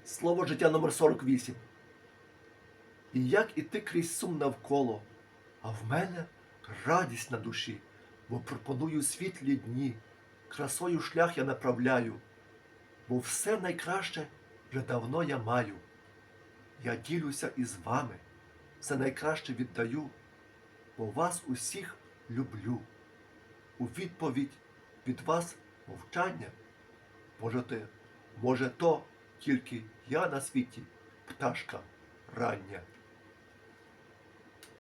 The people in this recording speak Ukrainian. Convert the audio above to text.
Слово життя номер 48. І як іти крізь сум навколо, а в мене радість на душі, бо пропоную світлі дні, красою шлях я направляю, бо все найкраще вже давно я маю. Я ділюся із вами, все найкраще віддаю, бо вас усіх люблю. У відповідь від вас мовчання, може то тільки я на світі, пташка рання.